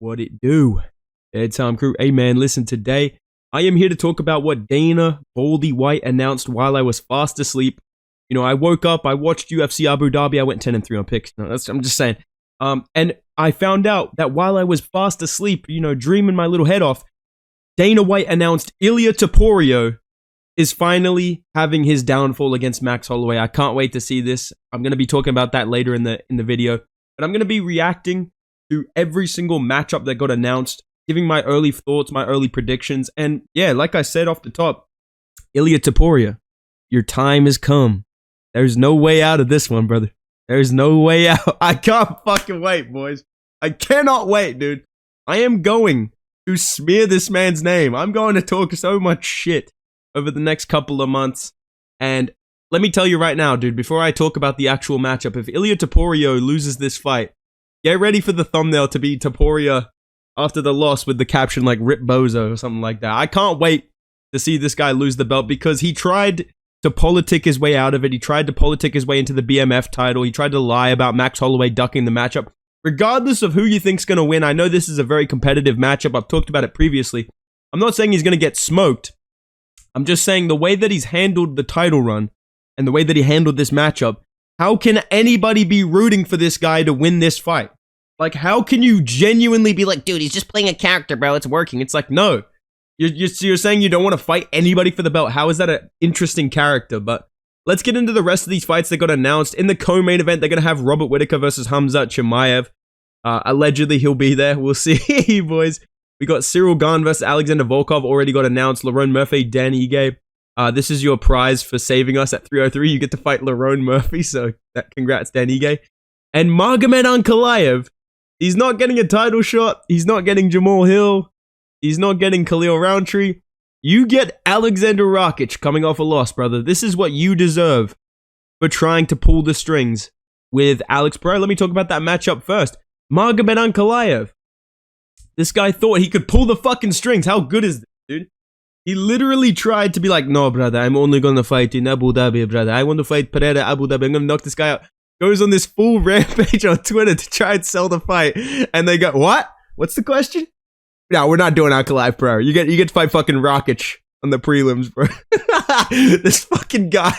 What it do? It's Crew. Hey man, listen, today I am here to talk about what Dana Baldy White announced while I was fast asleep. You know, I woke up, I watched UFC Abu Dhabi, I went 10-3 on picks. No, I'm just saying. And I found out that while I was fast asleep, you know, dreaming my little head off, Dana White announced Ilia Topuria is finally having his downfall against Max Holloway. I can't wait to see this. I'm going to be talking about that later in the video. But I'm going to be reacting to every single matchup that got announced, giving my early thoughts, my early predictions. And yeah, like I said off the top, Ilia Topuria, your time has come. There's no way out of this one, brother. There's no way out. I can't fucking wait, boys. I cannot wait, dude. I am going to smear this man's name. I'm going to talk so much shit over the next couple of months. And let me tell you right now, dude, before I talk about the actual matchup, if Ilia Topuria loses this fight, get ready for the thumbnail to be Topuria after the loss with the caption like Rip Bozo or something like that. I can't wait to see this guy lose the belt because he tried to politic his way out of it. He tried to politic his way into the BMF title. He tried to lie about Max Holloway ducking the matchup. Regardless of who you think's going to win, I know this is a very competitive matchup. I've talked about it previously. I'm not saying he's going to get smoked. I'm just saying the way that he's handled the title run and the way that he handled this matchup, how can anybody be rooting for this guy to win this fight? Like, how can you genuinely be like, dude, he's just playing a character, bro. It's working. It's like, no. You're saying you don't want to fight anybody for the belt. How is that an interesting character? But let's get into the rest of these fights that got announced. In the co-main event, they're going to have Robert Whittaker versus Hamzat Chimaev. Allegedly, he'll be there. We'll see, boys. We got Gane versus Alexander Volkov already got announced. Lerone Murphy, Dan Ige. This is your prize for saving us at 303. You get to fight Lerone Murphy, so congrats, Dan Ige. And Magomed Ankalaev, he's not getting a title shot. He's not getting Jamal Hill. He's not getting Khalil Roundtree. You get Alexander Rakic coming off a loss, brother. This is what you deserve for trying to pull the strings with Alex Pereira. Let me talk about that matchup first. Magomed Ankalaev. This guy thought he could pull the fucking strings. How good is this, dude? He literally tried to be like, no, brother, I'm only going to fight in Abu Dhabi, brother. I want to fight Pereira, Abu Dhabi. I'm going to knock this guy out. Goes on this full rampage on Twitter to try and sell the fight. And they go, what? What's the question? No, we're not doing Ankalaev Pereira. You get to fight fucking Rakic on the prelims, bro. This fucking guy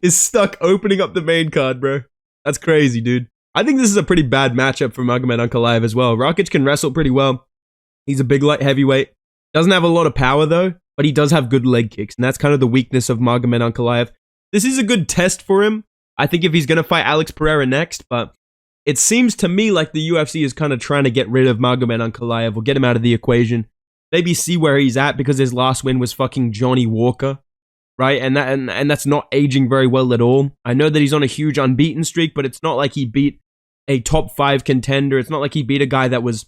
is stuck opening up the main card, bro. That's crazy, dude. I think this is a pretty bad matchup for Magomed Ankalaev as well. Rakic can wrestle pretty well. He's a big light heavyweight. Doesn't have a lot of power though, but he does have good leg kicks, and that's kind of the weakness of Magomed Ankalaev. This is a good test for him. I think if he's going to fight Alex Pereira next, but it seems to me like the UFC is kind of trying to get rid of Magomed Ankalaev or get him out of the equation. Maybe see where he's at because his last win was fucking Johnny Walker, right? And that's not aging very well at all. I know that he's on a huge unbeaten streak, but it's not like he beat a top 5 contender. It's not like he beat a guy that was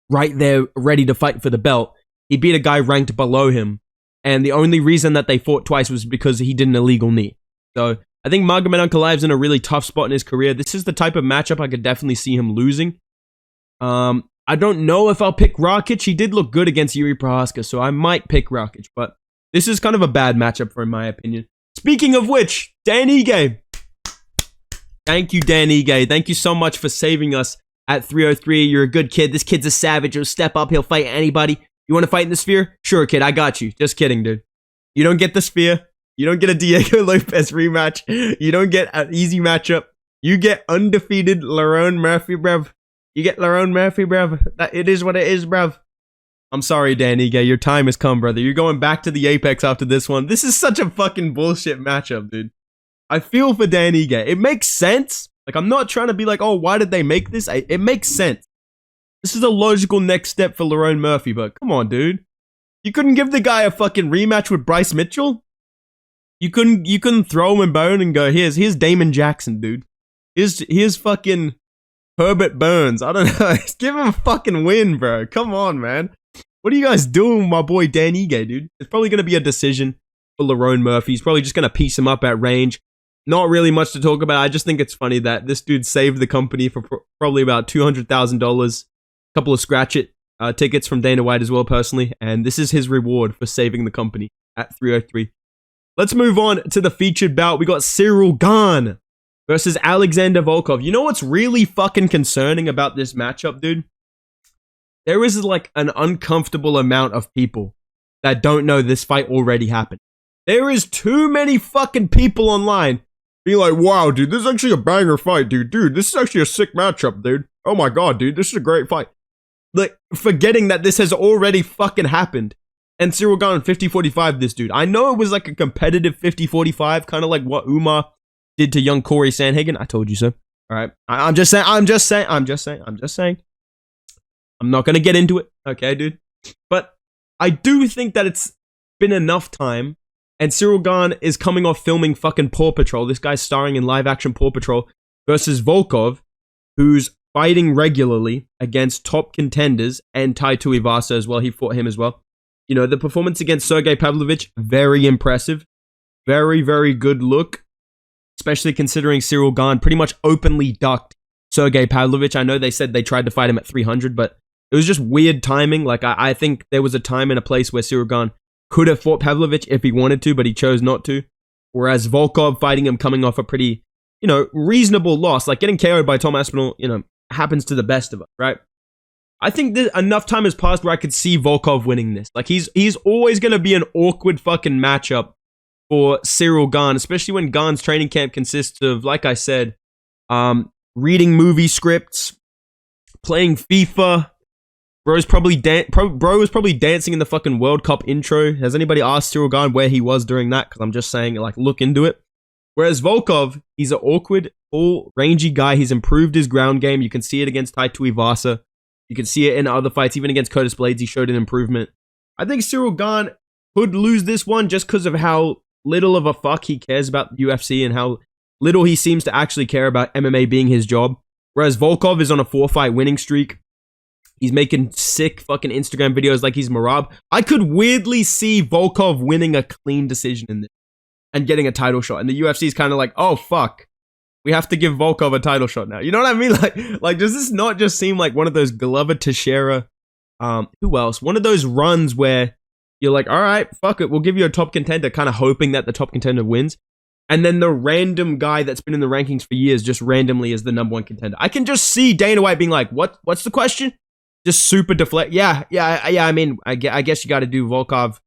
right there ready to fight for the belt. He beat a guy ranked below him. And the only reason that they fought twice was because he did an illegal knee. So I think Magomed Ankalaev's in a really tough spot in his career. This is the type of matchup I could definitely see him losing. I don't know if I'll pick Rakic. He did look good against Yuri Prohaska, so I might pick Rakic. But this is kind of a bad matchup for him, in my opinion. Speaking of which, Dan Ige. Thank you, Dan Ige. Thank you so much for saving us at 303. You're a good kid. This kid's a savage. He'll step up. He'll fight anybody. You want to fight in the Sphere? Sure, kid. I got you. Just kidding, dude. You don't get the Sphere. You don't get a Diego Lopez rematch. You don't get an easy matchup. You get undefeated Lerone Murphy, bruv. You get Lerone Murphy, bruv. It is what it is, bruv. I'm sorry, Dan Ige. Your time has come, brother. You're going back to the Apex after this one. This is such a fucking bullshit matchup, dude. I feel for Dan Ige. It makes sense. Like, I'm not trying to be like, oh, why did they make this? It makes sense. This is a logical next step for Lerone Murphy, but come on, dude. You couldn't give the guy a fucking rematch with Bryce Mitchell? You couldn't throw him a bone and go, here's Damon Jackson, dude. Here's fucking Herbert Burns. I don't know. Just give him a fucking win, bro. Come on, man. What are you guys doing with my boy Dan Ige, dude? It's probably going to be a decision for Lerone Murphy. He's probably just going to piece him up at range. Not really much to talk about. I just think it's funny that this dude saved the company for probably about $200,000. A couple of scratch it tickets from Dana White as well, personally. And this is his reward for saving the company at 303. Let's move on to the featured bout. We got Gane versus Alexander Volkov. You know what's really fucking concerning about this matchup, dude? there is like an uncomfortable amount of people that don't know this fight already happened. There is too many fucking people online being like, wow, dude, this is actually a banger fight, dude. Dude, this is actually a sick matchup, dude. Oh my god, dude, this is a great fight. Like, forgetting that this has already fucking happened. And Ciryl Gane 50-45 this dude. I know it was like a competitive 50-45, kind of like what Umar did to young Corey Sandhagen. I told you so. All right. I'm just saying. I'm not going to get into it. Okay, dude. But I do think that it's been enough time. And Ciryl Gane is coming off filming fucking Paw Patrol. This guy's starring in live action Paw Patrol versus Volkov, who's fighting regularly against top contenders, and Tai Tuivasa as well. He fought him as well. You know, the performance against Sergey Pavlovich, very impressive. Very, very good look. Especially considering Ciryl Gane pretty much openly ducked Sergey Pavlovich. I know they said they tried to fight him at 300, but it was just weird timing. Like, I think there was a time and a place where Ciryl Gane could have fought Pavlovich if he wanted to, but he chose not to. Whereas Volkov fighting him coming off a pretty, you know, reasonable loss. Like, getting KO'd by Tom Aspinall, you know, happens to the best of us, right? I think that enough time has passed where I could see Volkov winning this. Like, he's always going to be an awkward fucking matchup for Ciryl Gane, especially when Gane's training camp consists of, like I said, reading movie scripts, playing FIFA. Bro was probably dancing in the fucking World Cup intro. Has anybody asked Ciryl Gane where he was during that? Because I'm just saying, like, look into it. Whereas Volkov, he's an awkward, all rangy guy. He's improved his ground game. You can see it against Tai Tuivasa. You can see it in other fights. Even against Curtis Blades, he showed an improvement. I think Ciryl Gane could lose this one just because of how little of a fuck he cares about UFC and how little he seems to actually care about MMA being his job. Whereas Volkov is on a 4-fight winning streak. He's making sick fucking Instagram videos like he's Marab. I could weirdly see Volkov winning a clean decision in this and getting a title shot. And the UFC is kind of like, oh, fuck. We have to give Volkov a title shot now. You know what I mean? Like, does this not just seem like one of those Glover Teixeira, who else? One of those runs where you're like, all right, fuck it. We'll give you a top contender, kind of hoping that the top contender wins. And then the random guy that's been in the rankings for years just randomly is the number one contender. I can just see Dana White being like, what's the question? Just super deflect. Yeah. I mean, I guess you got to do Volkov,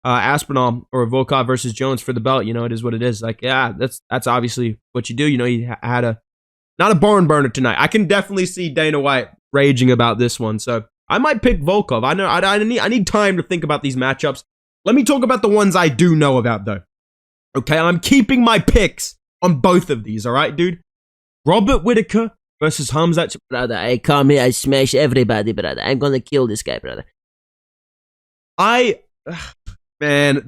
Aspinall, or Volkov versus Jones for the belt. You know, it is what it is. Like, yeah, that's obviously what you do. You know, he had not a barn burner tonight. I can definitely see Dana White raging about this one. So I might pick Volkov. I know I need time to think about these matchups. Let me talk about the ones I do know about though. Okay, I'm keeping my picks on both of these. All right, dude. Robert Whittaker versus Khamzat. Brother, I come here, I smash everybody, brother. I'm gonna kill this guy, brother. Man,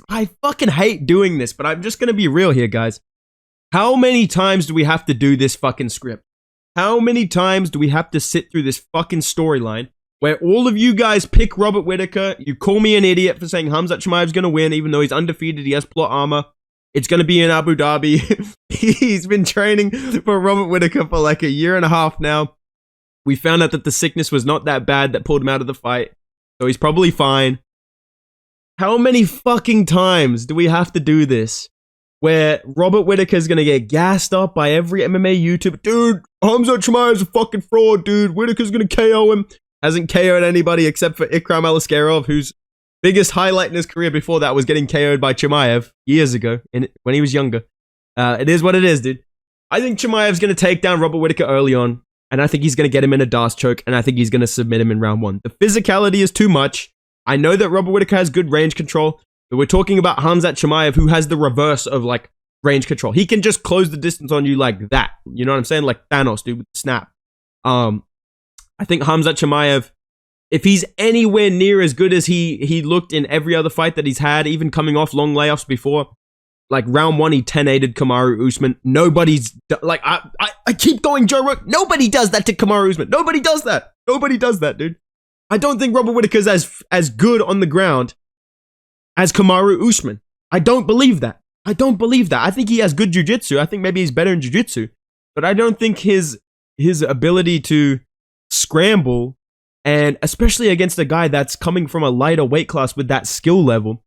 I fucking hate doing this, but I'm just gonna be real here, guys. How many times do we have to do this fucking script? How many times do we have to sit through this fucking storyline where all of you guys pick Robert Whittaker, you call me an idiot for saying Khamzat Chimaev's gonna win, even though he's undefeated, he has plot armor. It's going to be in Abu Dhabi. He's been training for Robert Whittaker for like a year and a half now. We found out that the sickness was not that bad that pulled him out of the fight. So he's probably fine. How many fucking times do we have to do this? Where Robert Whittaker is going to get gassed up by every MMA YouTuber. Dude, Khamzat Chimaev's a fucking fraud, dude. Whittaker's going to KO him. Hasn't KO'd anybody except for Ikram Alaskarov, who's biggest highlight in his career before that was getting KO'd by Chimaev years ago when he was younger. It is what it is, dude. I think Chimaev's going to take down Robert Whittaker early on, and I think he's going to get him in a Das choke, and I think he's going to submit him in round one. The physicality is too much. I know that Robert Whittaker has good range control, but we're talking about Khamzat Chimaev, who has the reverse of like range control. He can just close the distance on you like that. You know what I'm saying? Like Thanos, dude, with the snap. I think Khamzat Chimaev, if he's anywhere near as good as he looked in every other fight that he's had, even coming off long layoffs before, like round one, he 10-8'd Kamaru Usman. Nobody's, like, I keep going Joe Rogan. Nobody does that to Kamaru Usman. Nobody does that. Nobody does that, dude. I don't think Robert Whittaker's as good on the ground as Kamaru Usman. I don't believe that. I don't believe that. I think he has good jiu-jitsu. I think maybe he's better in jiu-jitsu. But I don't think his ability to scramble, and especially against a guy that's coming from a lighter weight class with that skill level,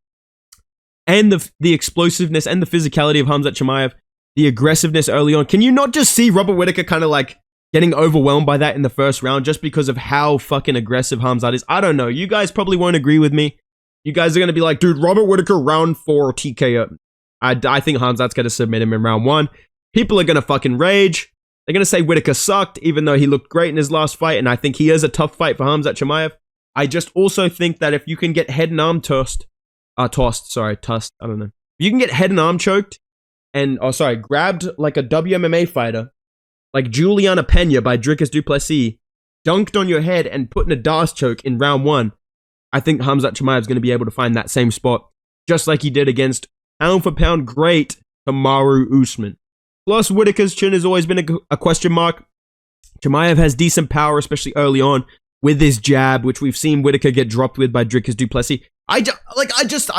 and the explosiveness and the physicality of Khamzat Chimaev, the aggressiveness early on. Can you not just see Robert Whittaker kind of like getting overwhelmed by that in the first round just because of how fucking aggressive Khamzat is. I don't know. You guys probably won't agree with me. You guys are going to be like, dude, Robert Whittaker round 4 TKO. I think Khamzat's going to submit him in round 1. People are going to fucking rage. They're going to say Whittaker sucked, even though he looked great in his last fight. And I think he is a tough fight for Khamzat Chimaev. I just also think that if you can get head and arm tussed, I don't know. If you can get head and arm choked and, grabbed like a WMMA fighter, like Juliana Pena by Dricus du Plessis, dunked on your head and put in a DAS choke in round 1, I think Khamzat Chimaev is going to be able to find that same spot, just like he did against pound for pound great Kamaru Usman. Plus, Whittaker's chin has always been a question mark. Chimaev has decent power, especially early on, with his jab, which we've seen Whittaker get dropped with by Dricus du Plessis. I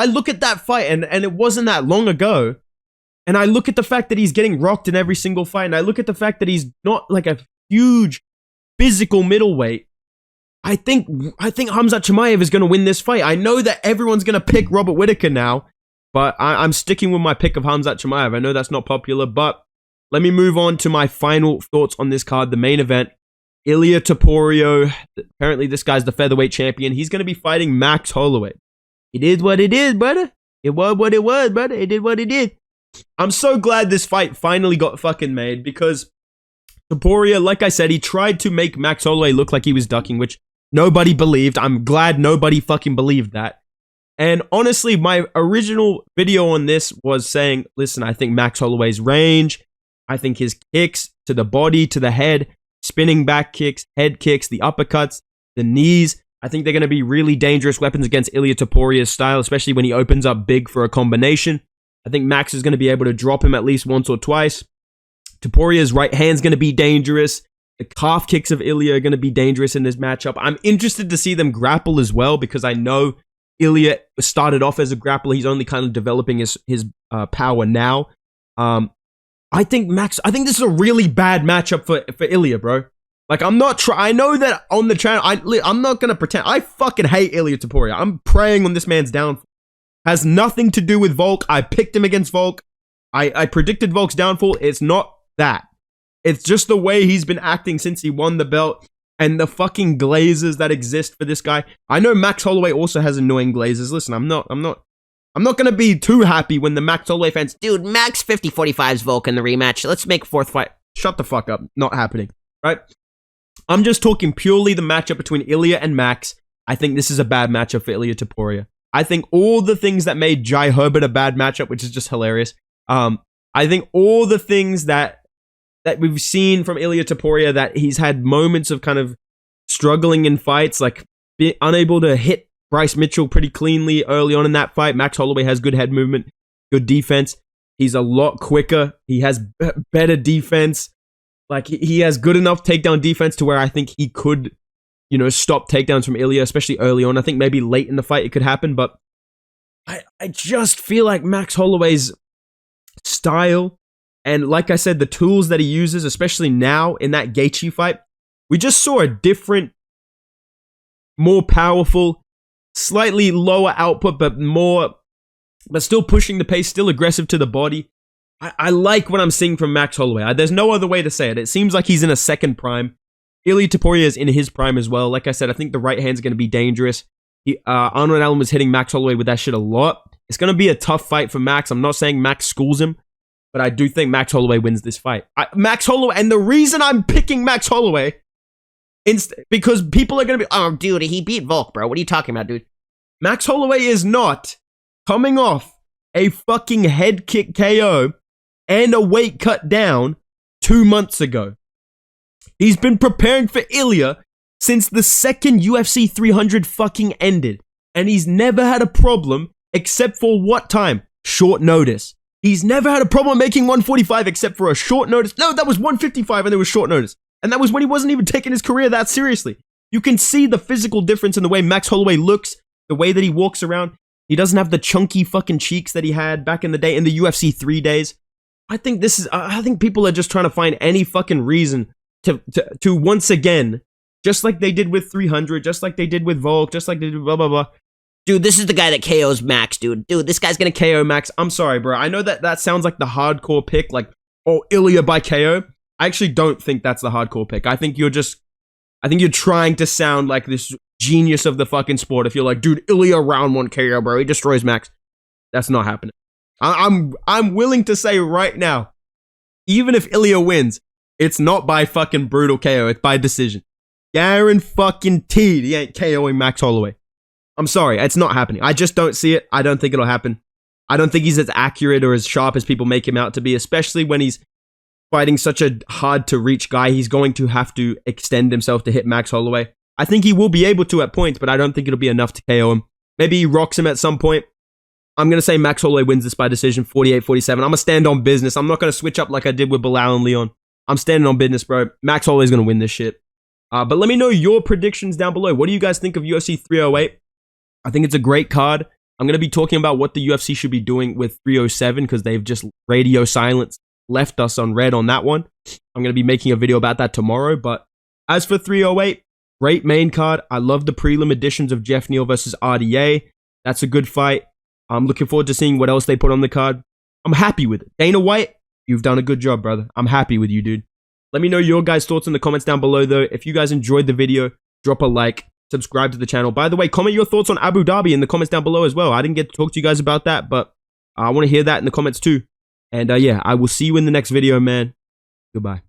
look at that fight, and it wasn't that long ago, and I look at the fact that he's getting rocked in every single fight, and I look at the fact that he's not like a huge physical middleweight. I think Khamzat Chimaev is going to win this fight. I know that everyone's going to pick Robert Whittaker now, but I'm sticking with my pick of Khamzat Chimaev. I know that's not popular, but let me move on to my final thoughts on this card, the main event. Ilia Topuria, apparently this guy's the featherweight champion. He's going to be fighting Max Holloway. It is what it is, brother. It was what it was, brother. It did what it did. I'm so glad this fight finally got fucking made because Topuria, like I said, he tried to make Max Holloway look like he was ducking, which nobody believed. I'm glad nobody fucking believed that. And honestly, my original video on this was saying, listen, I think Max Holloway's range, I think his kicks to the body, to the head, spinning back kicks, head kicks, the uppercuts, the knees, I think they're going to be really dangerous weapons against Ilia Topuria's style, especially when he opens up big for a combination. I think Max is going to be able to drop him at least once or twice. Topuria's right hand's going to be dangerous. The calf kicks of Ilia are going to be dangerous in this matchup. I'm interested to see them grapple as well because I know Ilia started off as a grappler. He's only kind of developing his power now. I think this is a really bad matchup for Ilia, bro. Like, I know that on the channel, I'm not going to pretend. I fucking hate Ilia Topuria. I'm preying on this man's downfall. Has nothing to do with Volk. I picked him against Volk. I predicted Volk's downfall. It's not that. It's just the way he's been acting since he won the belt and the fucking glazes that exist for this guy. I know Max Holloway also has annoying glazes. Listen, I'm not going to be too happy when the Max Holloway fans, dude, Max 50-45's Volk in the rematch. Let's make a 4th fight. Shut the fuck up. Not happening. Right? I'm just talking purely the matchup between Ilia and Max. I think this is a bad matchup for Ilia Topuria. I think all the things that made Jai Herbert a bad matchup, which is just hilarious. I think all the things that we've seen from Ilia Topuria, that he's had moments of kind of struggling in fights, like being unable to hit Bryce Mitchell pretty cleanly early on in that fight. Max Holloway has good head movement, good defense. He's a lot quicker. He has better defense. Like, he has good enough takedown defense to where I think he could, stop takedowns from Ilia, especially early on. I think maybe late in the fight it could happen, but I just feel like Max Holloway's style, and like I said, the tools that he uses, especially now in that Gaethje fight, we just saw a different, more powerful, slightly lower output, but still pushing the pace, still aggressive to the body. I like what I'm seeing from Max Holloway. There's no other way to say it. It seems like he's in a second prime. Ilia Topuria is in his prime as well. Like I said, I think the right hand's going to be dangerous. Arnold Allen was hitting Max Holloway with that shit a lot. It's going to be a tough fight for Max. I'm not saying Max schools him, but I do think Max Holloway wins this fight. Max Holloway, and the reason I'm picking Max Holloway, because people are going to be, oh, dude, he beat Volk, bro. What are you talking about, dude? Max Holloway is not coming off a fucking head kick KO and a weight cut down 2 months ago. He's been preparing for Ilia since the second UFC 300 fucking ended. And he's never had a problem except for what time? Short notice. He's never had a problem making 145 except for a short notice. No, that was 155 and there was short notice. And that was when he wasn't even taking his career that seriously. You can see the physical difference in the way Max Holloway looks, the way that he walks around. He doesn't have the chunky fucking cheeks that he had back in the day, in the UFC 3 days. I think people are just trying to find any fucking reason to once again, just like they did with 300, just like they did with Volk, just like they did blah, blah, blah. Dude, this is the guy that KOs Max, dude. Dude, this guy's gonna KO Max. I'm sorry, bro. I know that sounds like the hardcore pick, like, oh, Ilia by KO. I actually don't think that's the hardcore pick. I think you're trying to sound like this genius of the fucking sport. If you're like, dude, Ilia round 1 KO, bro. He destroys Max. That's not happening. I'm willing to say right now, even if Ilia wins, it's not by fucking brutal KO. It's by decision. Guaranteed he ain't KOing Max Holloway. I'm sorry. It's not happening. I just don't see it. I don't think it'll happen. I don't think he's as accurate or as sharp as people make him out to be, especially when he's fighting such a hard-to-reach guy. He's going to have to extend himself to hit Max Holloway. I think he will be able to at points, but I don't think it'll be enough to KO him. Maybe he rocks him at some point. I'm going to say Max Holloway wins this by decision, 48-47. I'm going to stand on business. I'm not going to switch up like I did with Bilal and Leon. I'm standing on business, bro. Max Holloway's going to win this shit. But let me know your predictions down below. What do you guys think of UFC 308? I think it's a great card. I'm going to be talking about what the UFC should be doing with 307 because they've just radio silence left us on red on that one. I'm going to be making a video about that tomorrow. But as for 308, great main card. I love the prelim editions of Jeff Neal versus RDA. That's a good fight. I'm looking forward to seeing what else they put on the card. I'm happy with it. Dana White, you've done a good job, brother. I'm happy with you, dude. Let me know your guys' thoughts in the comments down below, though. If you guys enjoyed the video, drop a like, subscribe to the channel. By the way, comment your thoughts on Abu Dhabi in the comments down below as well. I didn't get to talk to you guys about that, but I want to hear that in the comments too. And yeah, I will see you in the next video, man. Goodbye.